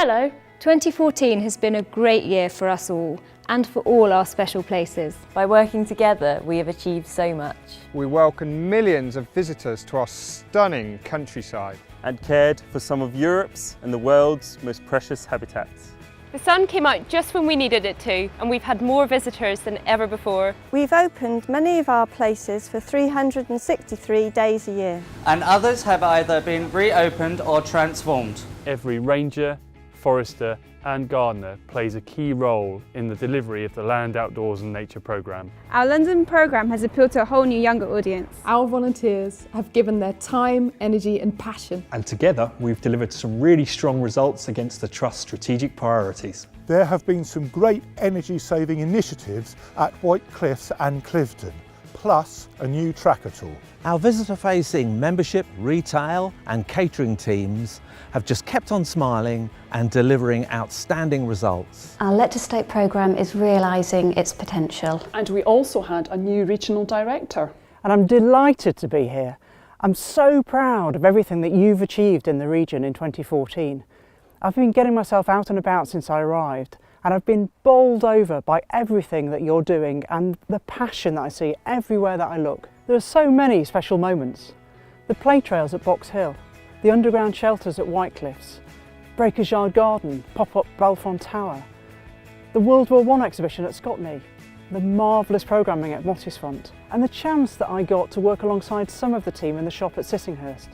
Hello. 2014 has been a great year for us all and for all our special places. By working together, we have achieved so much. We welcomed millions of visitors to our stunning countryside and cared for some of Europe's and the world's most precious habitats. The sun came out just when we needed it to, and we've had more visitors than ever before. We've opened many of our places for 363 days a year. And others have either been reopened or transformed. Every ranger, forester and gardener plays a key role in the delivery of the Land Outdoors and Nature programme. Our London programme has appealed to a whole new younger audience. Our volunteers have given their time, energy and passion. And together we've delivered some really strong results against the Trust's strategic priorities. There have been some great energy saving initiatives at White Cliffs and Cliveden, plus a new tracker tool. Our visitor-facing membership, retail and catering teams have just kept on smiling and delivering outstanding results. Our Let to State programme is realising its potential. And we also had a new regional director. And I'm delighted to be here. I'm so proud of everything that you've achieved in the region in 2014. I've been getting myself out and about since I arrived, and I've been bowled over by everything that you're doing and the passion that I see everywhere that I look. There are so many special moments. The play trails at Box Hill, the underground shelters at White Cliffs, Breakers Yard Garden, pop-up Balfron Tower, the World War I exhibition at Scotney, the marvellous programming at Mottisfont, and the chance that I got to work alongside some of the team in the shop at Sissinghurst.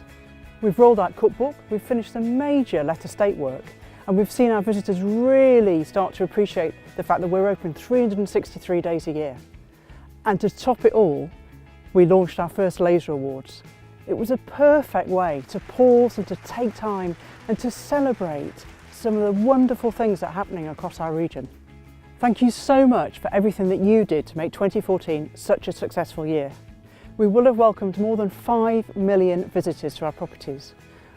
We've rolled out Cookbook, we've finished some major Let to State work, and we've seen our visitors really start to appreciate the fact that we're open 363 days a year. And to top it all, we launched our first Laser Awards. It was a perfect way to pause and to take time and to celebrate some of the wonderful things that are happening across our region. Thank you so much for everything that you did to make 2014 such a successful year. We will have welcomed more than 5 million visitors to our properties.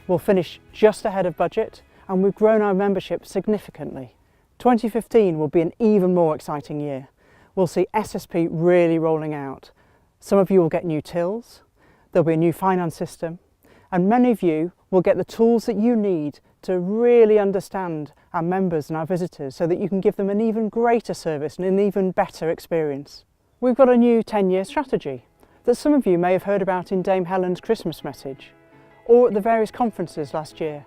We'll finish just ahead of budget, and we've grown our membership significantly. 2015 will be an even more exciting year. We'll see SSP really rolling out. Some of you will get new tills, there'll be a new finance system, and many of you will get the tools that you need to really understand our members and our visitors so that you can give them an even greater service and an even better experience. We've got a new 10-year strategy that some of you may have heard about in Dame Helen's Christmas message, or at the various conferences last year,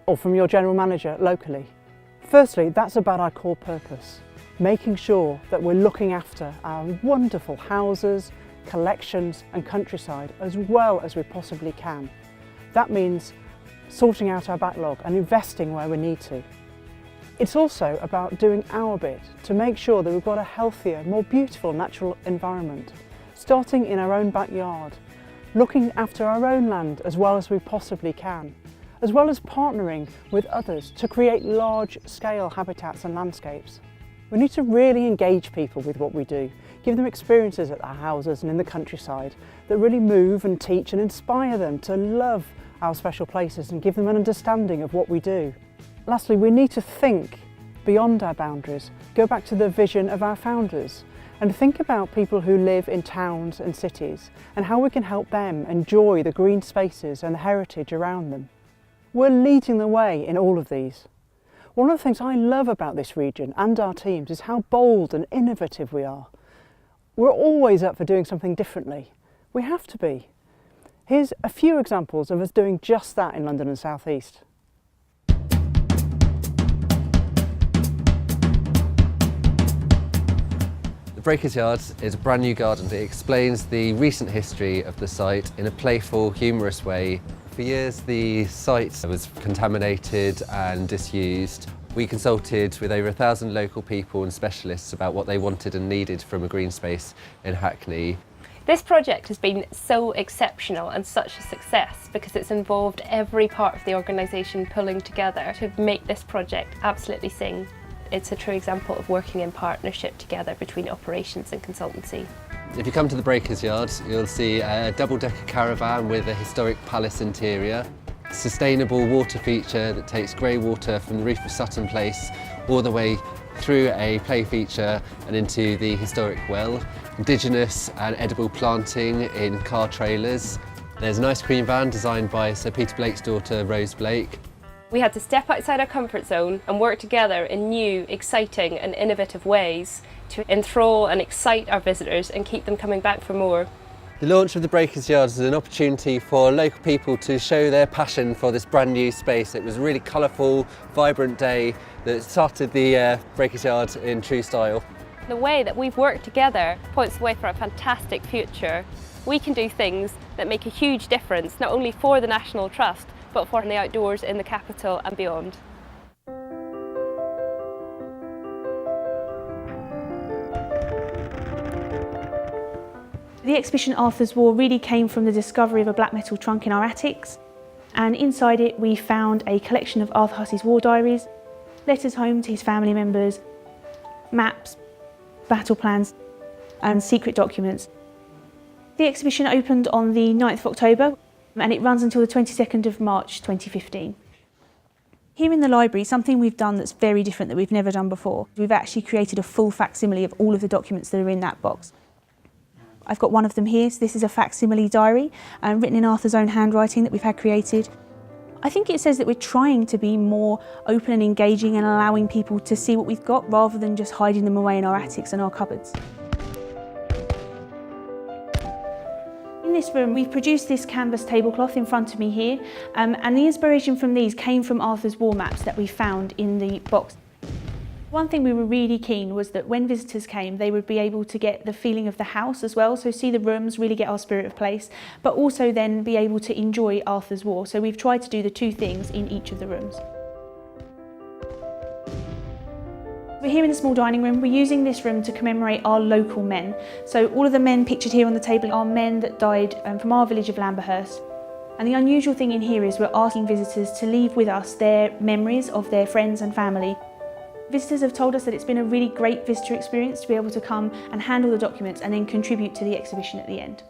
or from your general manager locally. Firstly, that's about our core purpose, making sure that we're looking after our wonderful houses, collections and countryside as well as we possibly can. That means sorting out our backlog and investing where we need to. It's also about doing our bit to make sure that we've got a healthier, more beautiful natural environment, starting in our own backyard, looking after our own land as well as we possibly can, as well as partnering with others to create large-scale habitats and landscapes. We need to really engage people with what we do, give them experiences at our houses and in the countryside that really move and teach and inspire them to love our special places and give them an understanding of what we do. Lastly, we need to think beyond our boundaries, go back to the vision of our founders and think about people who live in towns and cities and how we can help them enjoy the green spaces and the heritage around them. We're leading the way in all of these. One of the things I love about this region and our teams is how bold and innovative we are. We're always up for doing something differently. We have to be. Here's a few examples of us doing just that in London and South East. The Breakers Yard is a brand new garden that explains the recent history of the site in a playful, humorous way. For years the site was contaminated and disused. We consulted with over 1,000 local people and specialists about what they wanted and needed from a green space in Hackney. This project has been so exceptional and such a success because it's involved every part of the organisation pulling together to make this project absolutely sing. It's a true example of working in partnership together between operations and consultancy. If you come to the Breakers Yard, you'll see a double-decker caravan with a historic palace interior, sustainable water feature that takes grey water from the roof of Sutton Place all the way through a play feature and into the historic well, indigenous and edible planting in car trailers. There's an ice cream van designed by Sir Peter Blake's daughter Rose Blake. We had to step outside our comfort zone and work together in new, exciting and innovative ways to enthrall and excite our visitors and keep them coming back for more. The launch of the Breakers Yard is an opportunity for local people to show their passion for this brand new space. It was a really colourful, vibrant day that started the Breakers Yard in true style. The way that we've worked together points the way for a fantastic future. We can do things that make a huge difference, not only for the National Trust, but for the outdoors in the capital and beyond. The exhibition Arthur's War really came from the discovery of a black metal trunk in our attics, and inside it we found a collection of Arthur Hussey's war diaries, letters home to his family members, maps, battle plans and secret documents. The exhibition opened on the 9th of October and it runs until the 22nd of March 2015. Here in the library, something we've done that's very different that we've never done before. We've actually created a full facsimile of all of the documents that are in that box. I've got one of them here, so this is a facsimile diary written in Arthur's own handwriting that we've had created. I think it says that we're trying to be more open and engaging and allowing people to see what we've got rather than just hiding them away in our attics and our cupboards. In this room we've produced this canvas tablecloth in front of me here and the inspiration from these came from Arthur's war maps that we found in the box. One thing we were really keen was that when visitors came they would be able to get the feeling of the house as well, so see the rooms, really get our spirit of place, but also then be able to enjoy Arthur's War. So we've tried to do the two things in each of the rooms. We're here in the small dining room. We're using this room to commemorate our local men. So all of the men pictured here on the table are men that died from our village of Lamberhurst. And the unusual thing in here is we're asking visitors to leave with us their memories of their friends and family. Visitors have told us that it's been a really great visitor experience to be able to come and handle the documents and then contribute to the exhibition at the end.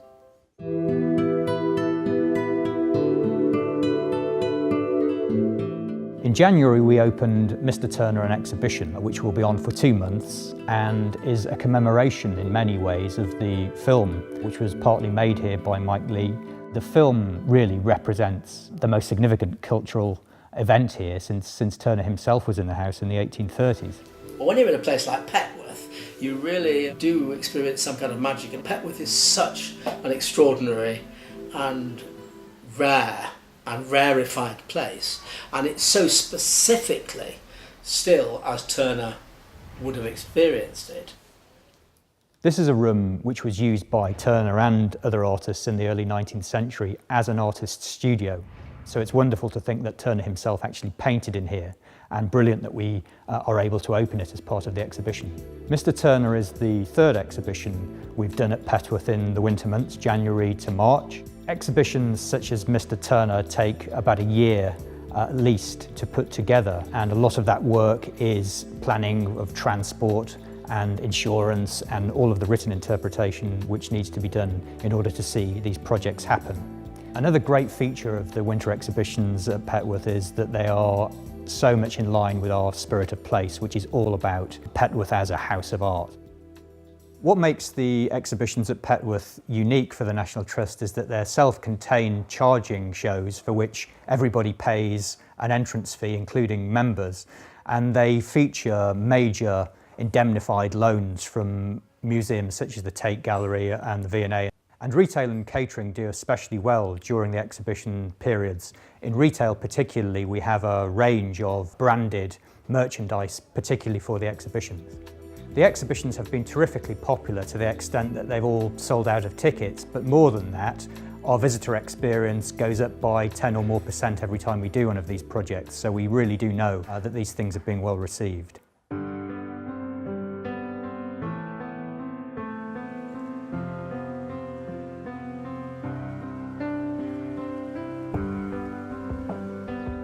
In January we opened Mr. Turner, an exhibition which will be on for 2 months and is a commemoration in many ways of the film which was partly made here by Mike Leigh. The film really represents the most significant cultural event here since Turner himself was in the house in the 1830s. Well, when you're in a place like Petworth, you really do experience some kind of magic, and Petworth is such an extraordinary and rare and rarefied place, and it's so specifically still as Turner would have experienced it. This is a room which was used by Turner and other artists in the early 19th century as an artist's studio. So it's wonderful to think that Turner himself actually painted in here, and brilliant that we are able to open it as part of the exhibition. Mr. Turner is the third exhibition we've done at Petworth in the winter months, January to March. Exhibitions such as Mr. Turner take about a year at least to put together, and a lot of that work is planning of transport and insurance and all of the written interpretation which needs to be done in order to see these projects happen. Another great feature of the winter exhibitions at Petworth is that they are so much in line with our spirit of place, which is all about Petworth as a house of art. What makes the exhibitions at Petworth unique for the National Trust is that they're self-contained charging shows for which everybody pays an entrance fee, including members, and they feature major indemnified loans from museums such as the Tate Gallery and the V&A. And retail and catering do especially well during the exhibition periods. In retail particularly, we have a range of branded merchandise, particularly for the exhibitions. The exhibitions have been terrifically popular to the extent that they've all sold out of tickets, but more than that, our visitor experience goes up by 10% or more every time we do one of these projects, so we really do know that these things are being well received.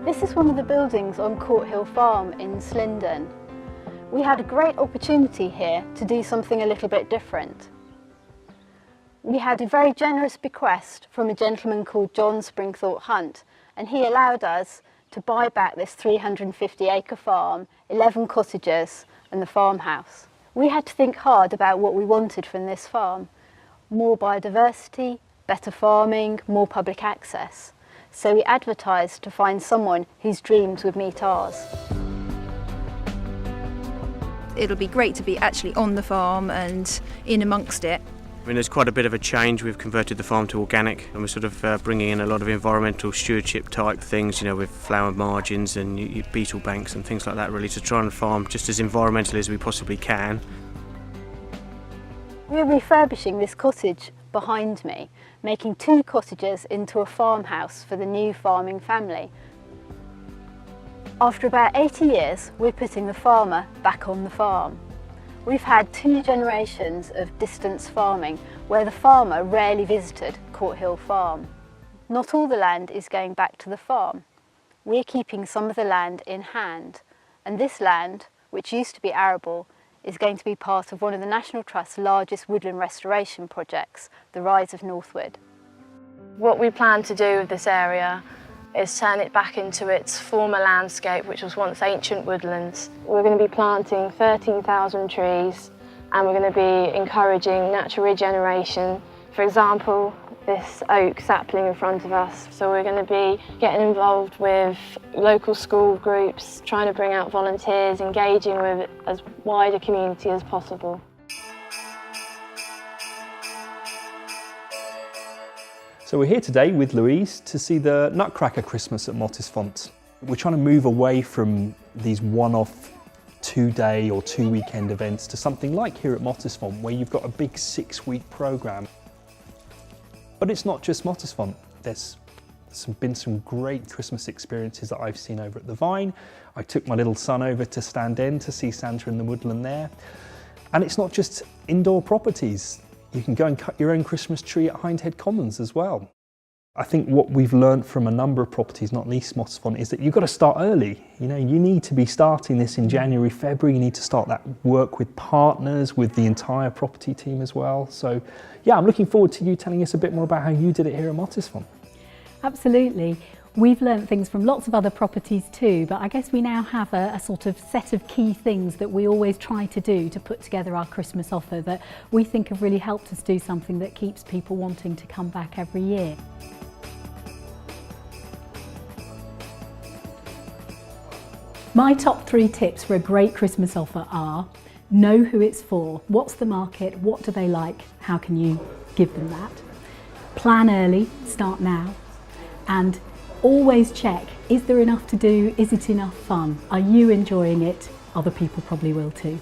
This is one of the buildings on Court Hill Farm in Slindon. We had a great opportunity here to do something a little bit different. We had a very generous bequest from a gentleman called John Springthorpe Hunt, and he allowed us to buy back this 350-acre farm, 11 cottages and the farmhouse. We had to think hard about what we wanted from this farm. More biodiversity, better farming, more public access. so we advertised to find someone whose dreams would meet ours. It'll be great to be actually on the farm and in amongst it. I mean, there's quite a bit of a change. We've converted the farm to organic, and we're sort of bringing in a lot of environmental stewardship type things, you know, with flower margins and beetle banks and things like that, really, to try and farm just as environmentally as we possibly can. We're refurbishing this cottage behind me, making 2 cottages into a farmhouse for the new farming family. After about 80 years, we're putting the farmer back on the farm. We've had 2 generations of distance farming where the farmer rarely visited Court Hill Farm. Not all the land is going back to the farm. We're keeping some of the land in hand, and this land, which used to be arable, is going to be part of one of the National Trust's largest woodland restoration projects, the Rise of Northwood. What we plan to do with this area is turn it back into its former landscape, which was once ancient woodlands. We're going to be planting 13,000 trees, and we're going to be encouraging natural regeneration. For example, this oak sapling in front of us. So we're going to be getting involved with local school groups, trying to bring out volunteers, engaging with as wide a community as possible. So we're here today with Louise to see the Nutcracker Christmas at Mottisfont. We're trying to move away from these one-off 2-day or 2-weekend events to something like here at Mottisfont, where you've got a big 6-week programme. But it's not just Mottisfont. There's been some great Christmas experiences that I've seen over at the Vine. I took my little son over to Stand End to see Santa in the woodland there. And it's not just indoor properties. You can go and cut your own Christmas tree at Hindhead Commons as well. I think what we've learned from a number of properties, not least Mottisfont, is that you've got to start early. You know, you need to be starting this in January, February. You need to start that work with partners, with the entire property team as well. So, yeah, I'm looking forward to you telling us a bit more about how you did it here at Mottisfont. Absolutely. We've learnt things from lots of other properties too, but I guess we now have a sort of set of key things that we always try to do to put together our Christmas offer that we think have really helped us do something that keeps people wanting to come back every year. My top 3 tips for a great Christmas offer are: know who it's for, what's the market, what do they like, how can you give them that? Plan early, start now, and always check, is there enough to do, is it enough fun? Are you enjoying it? Other people probably will too.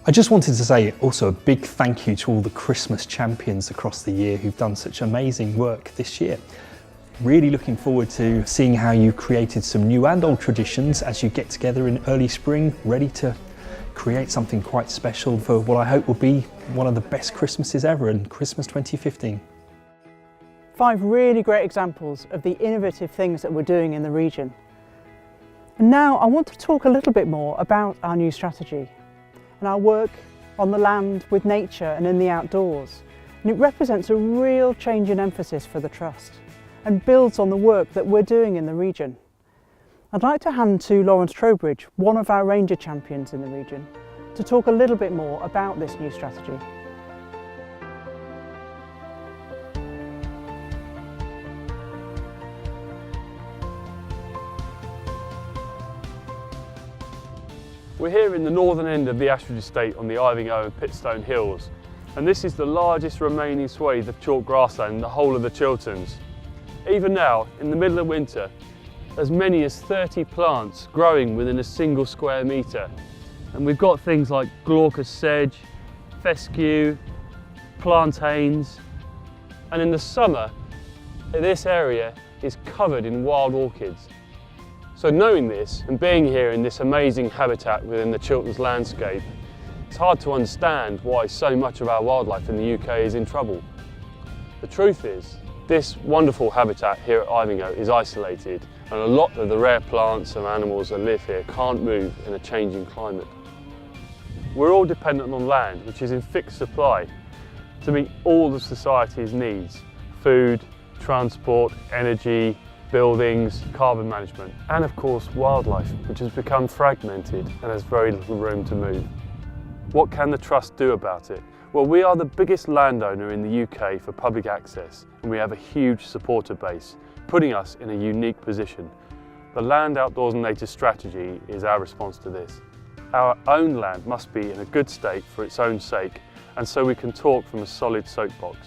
I just wanted to say also a big thank you to all the Christmas champions across the year who've done such amazing work this year. Really looking forward to seeing how you created some new and old traditions as you get together in early spring, ready to create something quite special for what I hope will be one of the best Christmases ever in Christmas 2015. 5 really great examples of the innovative things that we're doing in the region. And now I want to talk a little bit more about our new strategy and our work on the land with nature and in the outdoors. And it represents a real change in emphasis for the Trust and builds on the work that we're doing in the region. I'd like to hand to Lawrence Trowbridge, one of our ranger champions in the region, to talk a little bit more about this new strategy. We're here in the northern end of the Ashridge Estate on the Ivinghoe and Pitstone Hills, and this is the largest remaining swathe of chalk grassland in the whole of the Chilterns. Even now, in the middle of winter, as many as 30 plants growing within a single square metre. And we've got things like glaucous sedge, fescue, plantains, and in the summer, this area is covered in wild orchids. So knowing this and being here in this amazing habitat within the Chilterns landscape, it's hard to understand why so much of our wildlife in the UK is in trouble. The truth is, this wonderful habitat here at Ivinghoe is isolated, and a lot of the rare plants and animals that live here can't move in a changing climate. We're all dependent on land which is in fixed supply to meet all of society's needs: food, transport, energy, buildings, carbon management, and of course wildlife, which has become fragmented and has very little room to move. What can the Trust do about it? Well, we are the biggest landowner in the UK for public access, and we have a huge supporter base, putting us in a unique position. The Land, Outdoors and Nature strategy is our response to this. Our own land must be in a good state for its own sake, and so we can talk from a solid soapbox.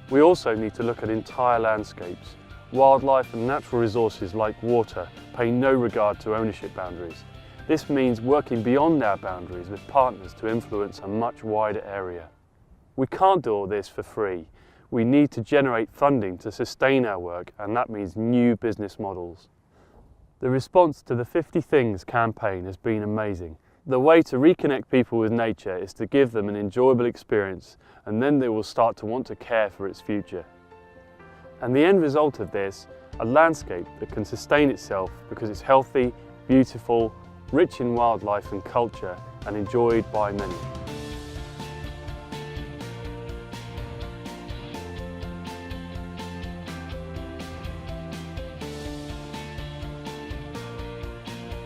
We also need to look at entire landscapes. Wildlife and natural resources like water pay no regard to ownership boundaries. This means working beyond our boundaries with partners to influence a much wider area. We can't do all this for free. We need to generate funding to sustain our work, and that means new business models. The response to the 50 Things campaign has been amazing. The way to reconnect people with nature is to give them an enjoyable experience, and then they will start to want to care for its future. And the end result of this, a landscape that can sustain itself because it's healthy, beautiful, rich in wildlife and culture, and enjoyed by many.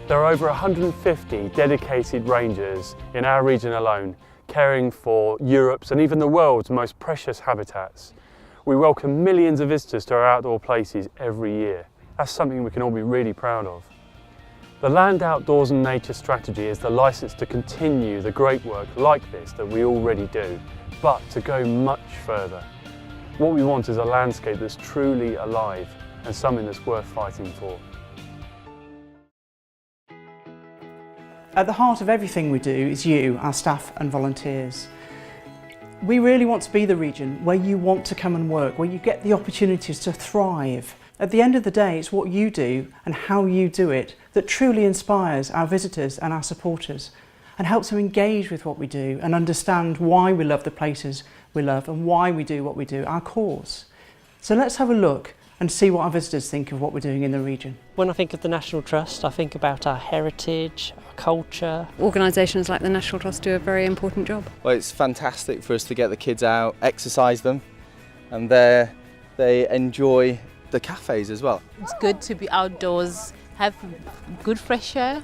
There are over 150 dedicated rangers in our region alone, caring for Europe's and even the world's most precious habitats. We welcome millions of visitors to our outdoor places every year. That's something we can all be really proud of. The Land, Outdoors and Nature strategy is the licence to continue the great work like this that we already do, but to go much further. What we want is a landscape that's truly alive and something that's worth fighting for. At the heart of everything we do is you, our staff and volunteers. We really want to be the region where you want to come and work, where you get the opportunities to thrive. At the end of the day, it's what you do and how you do it that truly inspires our visitors and our supporters and helps them engage with what we do and understand why we love the places we love and why we do what we do, our cause. So let's have a look and see what our visitors think of what we're doing in the region. When I think of the National Trust, I think about our heritage, our culture. Organisations like the National Trust do a very important job. Well, it's fantastic for us to get the kids out, exercise them, and they enjoy the cafes as well. It's good to be outdoors, have good fresh air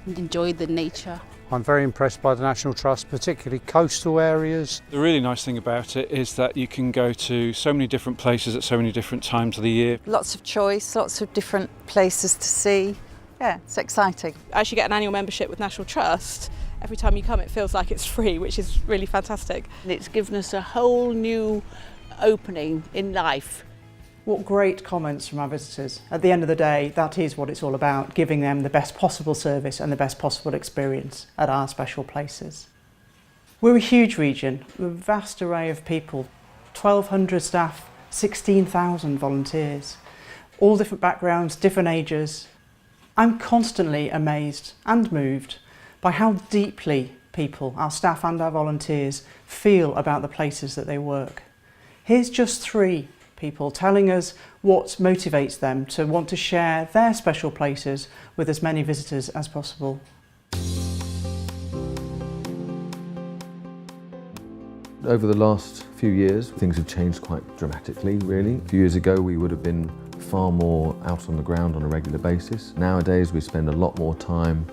and enjoy the nature. I'm very impressed by the National Trust, particularly coastal areas. The really nice thing about it is that you can go to so many different places at so many different times of the year. Lots of choice, lots of different places to see. Yeah, it's exciting. As you get an annual membership with National Trust, every time you come it feels like it's free, which is really fantastic. It's given us a whole new opening in life. What great comments from our visitors. At the end of the day, that is what it's all about, giving them the best possible service and the best possible experience at our special places. We're a huge region, with a vast array of people, 1,200 staff, 16,000 volunteers, all different backgrounds, different ages. I'm constantly amazed and moved by how deeply people, our staff and our volunteers, feel about the places that they work. Here's just 3 people telling us what motivates them to want to share their special places with as many visitors as possible. Over the last few years, things have changed quite dramatically, really. A few years ago, we would have been far more out on the ground on a regular basis. Nowadays, we spend a lot more time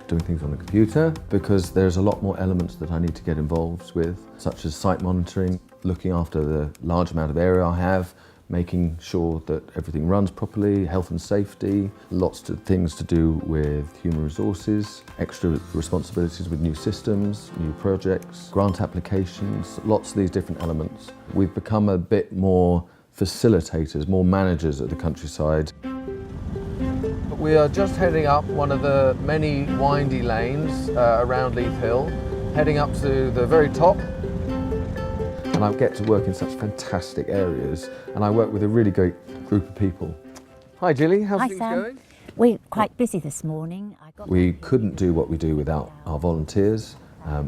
doing things on the computer because there's a lot more elements that I need to get involved with, such as site monitoring, looking after the large amount of area I have, making sure that everything runs properly, health and safety, lots of things to do with human resources, extra responsibilities with new systems, new projects, grant applications, lots of these different elements. We've become a bit more facilitators, more managers at the countryside. We are just heading up one of the many windy lanes around Leith Hill, heading up to the very top. And I get to work in such fantastic areas, and I work with a really great group of people. Hi Gilly, how's things going? We're quite busy this morning. We couldn't do what we do without our volunteers.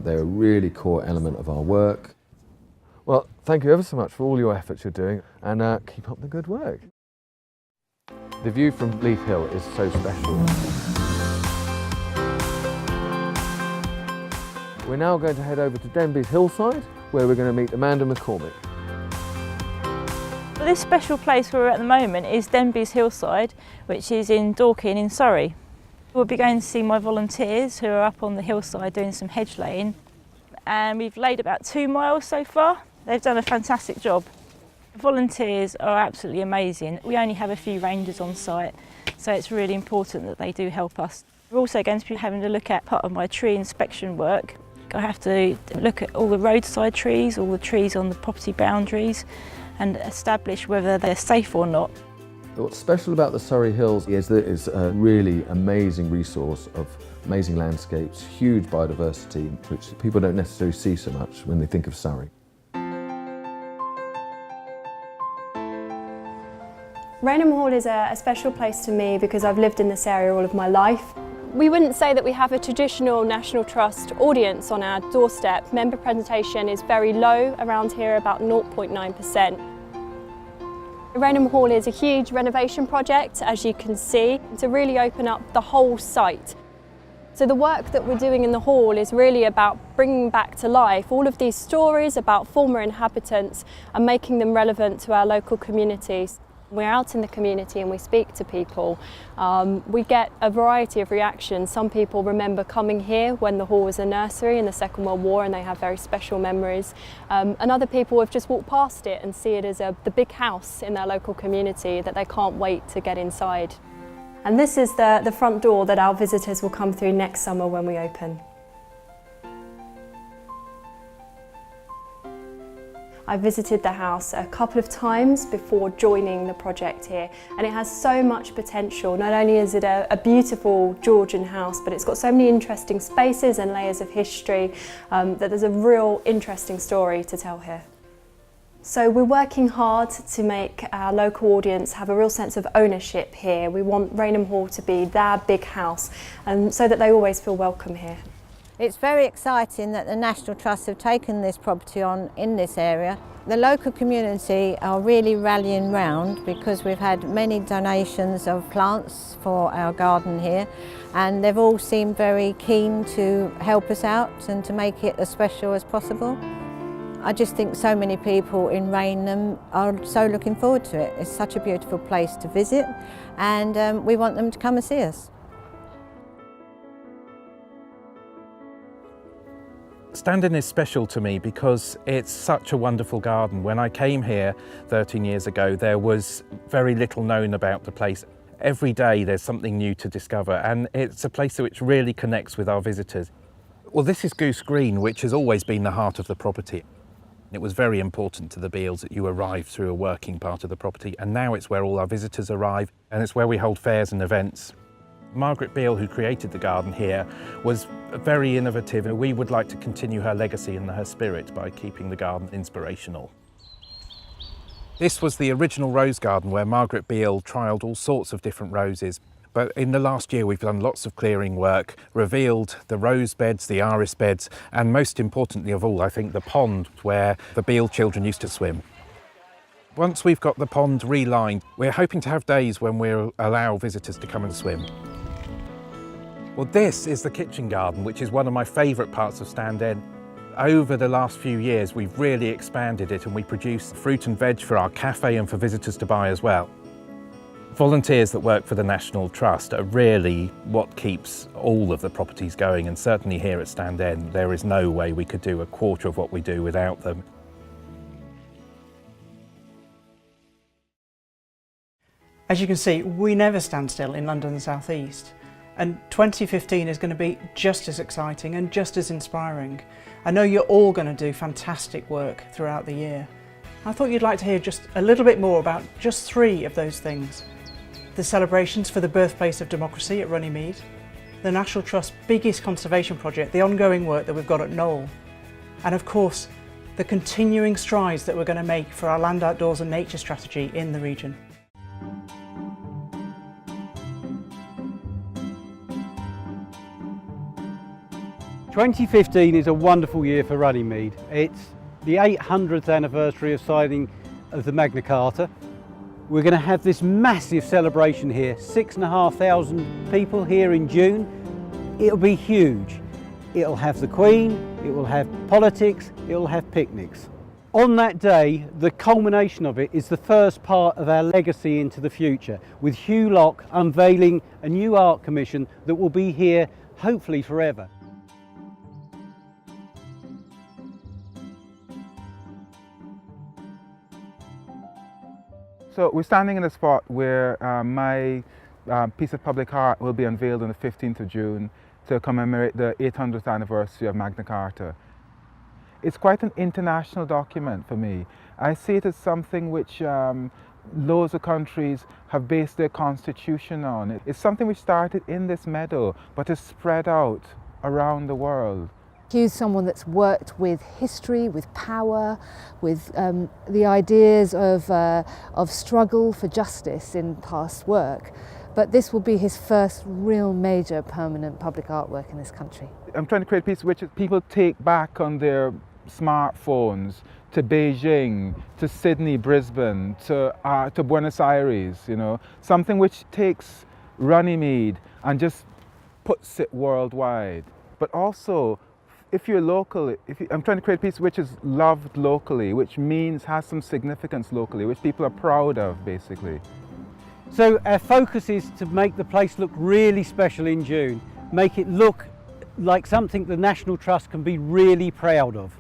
They're a really core element of our work. Well, thank you ever so much for all your efforts you're doing, and keep up the good work. The view from Leith Hill is so special. We're now going to head over to Denby's Hillside, where we're going to meet Amanda McCormick. This special place where we're at the moment is Denby's Hillside, which is in Dorking in Surrey. We'll be going to see my volunteers who are up on the hillside doing some hedge laying, and we've laid about 2 miles so far. They've done a fantastic job. Volunteers are absolutely amazing. We only have a few rangers on site, so it's really important that they do help us. We're also going to be having a look at part of my tree inspection work. I have to look at all the roadside trees, all the trees on the property boundaries, and establish whether they're safe or not. What's special about the Surrey Hills is that it's a really amazing resource of amazing landscapes, huge biodiversity, which people don't necessarily see so much when they think of Surrey. Rainham Hall is a special place to me because I've lived in this area all of my life. We wouldn't say that we have a traditional National Trust audience on our doorstep. Member presentation is very low around here, about 0.9%. Rainham Hall is a huge renovation project, as you can see, to really open up the whole site. So the work that we're doing in the hall is really about bringing back to life all of these stories about former inhabitants and making them relevant to our local communities. We're out in the community and we speak to people. We get a variety of reactions. Some people remember coming here when the hall was a nursery in the Second World War and they have very special memories. And other people have just walked past it and see it as the big house in their local community that they can't wait to get inside. And this is the front door that our visitors will come through next summer when we open. I visited the house a couple of times before joining the project here, and it has so much potential. Not only is it a beautiful Georgian house, but it's got so many interesting spaces and layers of history that there's a real interesting story to tell here. So we're working hard to make our local audience have a real sense of ownership here. We want Rainham Hall to be their big house, and so that they always feel welcome here. It's very exciting that the National Trust have taken this property on in this area. The local community are really rallying round because we've had many donations of plants for our garden here, and they've all seemed very keen to help us out and to make it as special as possible. I just think so many people in Rainham are so looking forward to it. It's such a beautiful place to visit, and we want them to come and see us. Standon is special to me because it's such a wonderful garden. When I came here 13 years ago, there was very little known about the place. Every day there's something new to discover, and it's a place which really connects with our visitors. Well, this is Goose Green, which has always been the heart of the property. It was very important to the Beales that you arrived through a working part of the property, and now it's where all our visitors arrive, and it's where we hold fairs and events. Margaret Beale, who created the garden here, was very innovative, and we would like to continue her legacy and her spirit by keeping the garden inspirational. This was the original rose garden where Margaret Beale trialled all sorts of different roses. But in the last year we've done lots of clearing work, revealed the rose beds, the iris beds, and most importantly of all, I think, the pond where the Beale children used to swim. Once we've got the pond relined, we're hoping to have days when we'll allow visitors to come and swim. Well, this is the kitchen garden, which is one of my favourite parts of Stand End. Over the last few years, we've really expanded it, and we produce fruit and veg for our cafe and for visitors to buy as well. Volunteers that work for the National Trust are really what keeps all of the properties going, and certainly here at Stand End, there is no way we could do a quarter of what we do without them. As you can see, we never stand still in London South East. And 2015 is going to be just as exciting and just as inspiring. I know you're all going to do fantastic work throughout the year. I thought you'd like to hear just a little bit more about just 3 of those things. The celebrations for the birthplace of democracy at Runnymede, the National Trust's biggest conservation project, the ongoing work that we've got at Knowle, and of course, the continuing strides that we're going to make for our land outdoors and nature strategy in the region. "2015 is a wonderful year for Runnymede. It's the 800th anniversary of signing of the Magna Carta. We're going to have this massive celebration here, 6,500 people here in June. It'll be huge. It'll have the Queen, it will have politics, it will have picnics. On that day, the culmination of it is the first part of our legacy into the future, with Hugh Locke unveiling a new art commission that will be here hopefully forever. So we're standing in a spot where my piece of public art will be unveiled on the 15th of June to commemorate the 800th anniversary of Magna Carta. It's quite an international document for me. I see it as something which loads of countries have based their constitution on. It's something which started in this meadow but has spread out around the world. Hugh's someone that's worked with history, with power, with the ideas of struggle for justice in past work. But this will be his first real major permanent public artwork in this country. I'm trying to create a piece which people take back on their smartphones to Beijing, to Sydney, Brisbane, to Buenos Aires, you know, something which takes Runnymede and just puts it worldwide. But also, if you're local, I'm trying to create a piece which is loved locally, which means has some significance locally, which people are proud of, basically. So our focus is to make the place look really special in June, make it look like something the National Trust can be really proud of.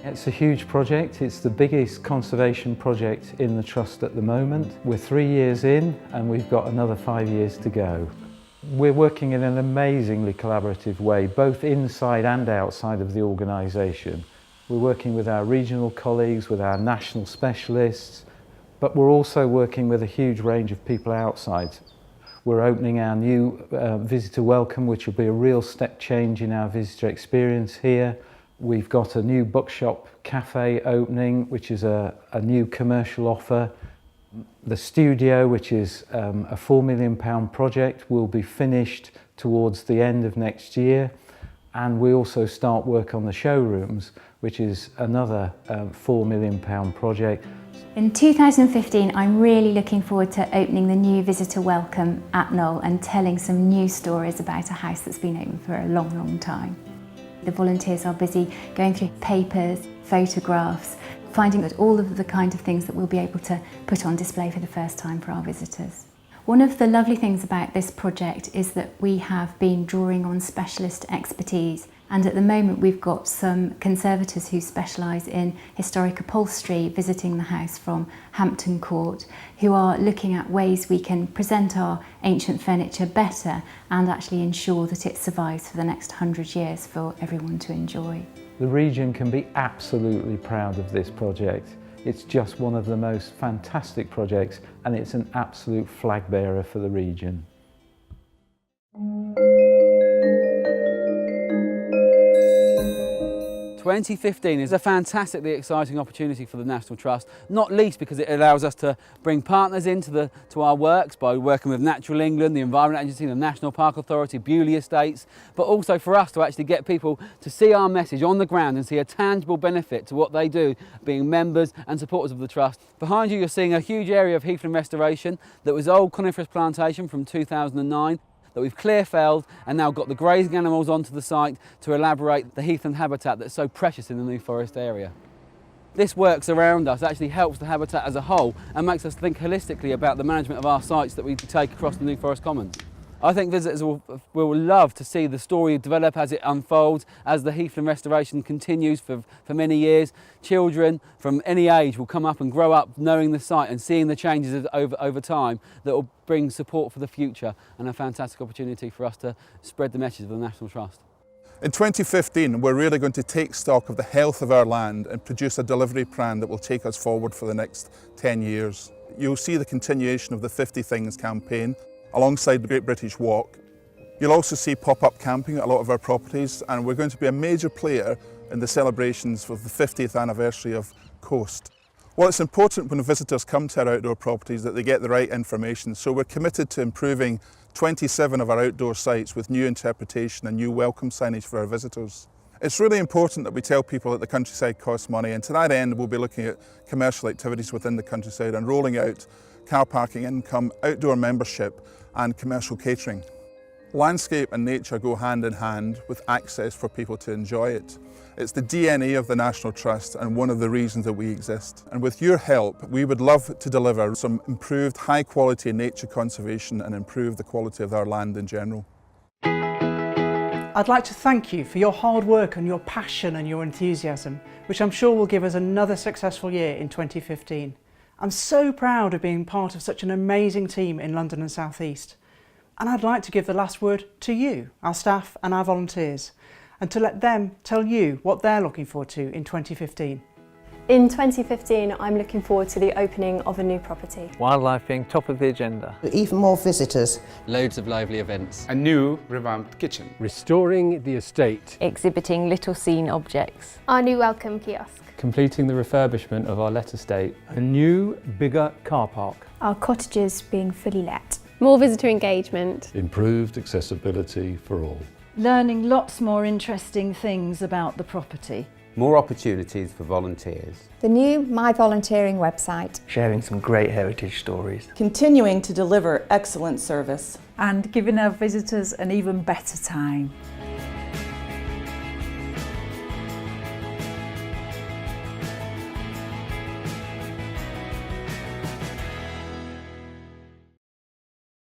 It's a huge project. It's the biggest conservation project in the Trust at the moment. We're 3 years in and we've got another 5 years to go. We're working in an amazingly collaborative way, both inside and outside of the organisation. We're working with our regional colleagues, with our national specialists, but we're also working with a huge range of people outside. We're opening our new visitor welcome, which will be a real step change in our visitor experience here. We've got a new bookshop cafe opening, which is a new commercial offer. The studio, which is a £4 million project, will be finished towards the end of next year. And we also start work on the showrooms, which is another £4 million project. In 2015, I'm really looking forward to opening the new visitor welcome at Knoll and telling some new stories about a house that's been open for a long, long time. The volunteers are busy going through papers, photographs, finding out all of the kind of things that we'll be able to put on display for the first time for our visitors. One of the lovely things about this project is that we have been drawing on specialist expertise, and at the moment we've got some conservators who specialise in historic upholstery visiting the house from Hampton Court, who are looking at ways we can present our ancient furniture better and actually ensure that it survives for the next 100 years for everyone to enjoy. The region can be absolutely proud of this project. It's just one of the most fantastic projects and it's an absolute flag bearer for the region. 2015 is a fantastically exciting opportunity for the National Trust, not least because it allows us to bring partners into our works by working with Natural England, the Environment Agency, the National Park Authority, Bewley Estates, but also for us to actually get people to see our message on the ground and see a tangible benefit to what they do, being members and supporters of the Trust. Behind you, you're seeing a huge area of heathland restoration that was old coniferous plantation from 2009. That we've clear felled and now got the grazing animals onto the site to elaborate the heathland habitat that's so precious in the New Forest area. This works around us actually helps the habitat as a whole and makes us think holistically about the management of our sites that we take across the New Forest Commons. I think visitors will love to see the story develop as it unfolds, as the heathland restoration continues for many years. Children from any age will come up and grow up knowing the site and seeing the changes over time that will bring support for the future and a fantastic opportunity for us to spread the message of the National Trust. In 2015, we're really going to take stock of the health of our land and produce a delivery plan that will take us forward for the next 10 years. You'll see the continuation of the 50 Things campaign alongside the Great British Walk. You'll also see pop-up camping at a lot of our properties, and we're going to be a major player in the celebrations for the 50th anniversary of Coast. Well, it's important when visitors come to our outdoor properties that they get the right information, so we're committed to improving 27 of our outdoor sites with new interpretation and new welcome signage for our visitors. It's really important that we tell people that the countryside costs money, and to that end we'll be looking at commercial activities within the countryside and rolling out car parking income, outdoor membership and commercial catering. Landscape and nature go hand in hand with access for people to enjoy it. It's the DNA of the National Trust and one of the reasons that we exist. And with your help, we would love to deliver some improved high quality nature conservation and improve the quality of our land in general. I'd like to thank you for your hard work and your passion and your enthusiasm, which I'm sure will give us another successful year in 2015. I'm so proud of being part of such an amazing team in London and South East. And I'd like to give the last word to you, our staff and our volunteers, and to let them tell you what they're looking forward to in 2015. In 2015, I'm looking forward to the opening of a new property. Wildlife being top of the agenda. Even more visitors. Loads of lively events. A new revamped kitchen. Restoring the estate. Exhibiting little seen objects. Our new welcome kiosk. Completing the refurbishment of our let estate. A new, bigger car park. Our cottages being fully let. More visitor engagement. Improved accessibility for all. Learning lots more interesting things about the property. More opportunities for volunteers. The new My Volunteering website. Sharing some great heritage stories. Continuing to deliver excellent service. And giving our visitors an even better time.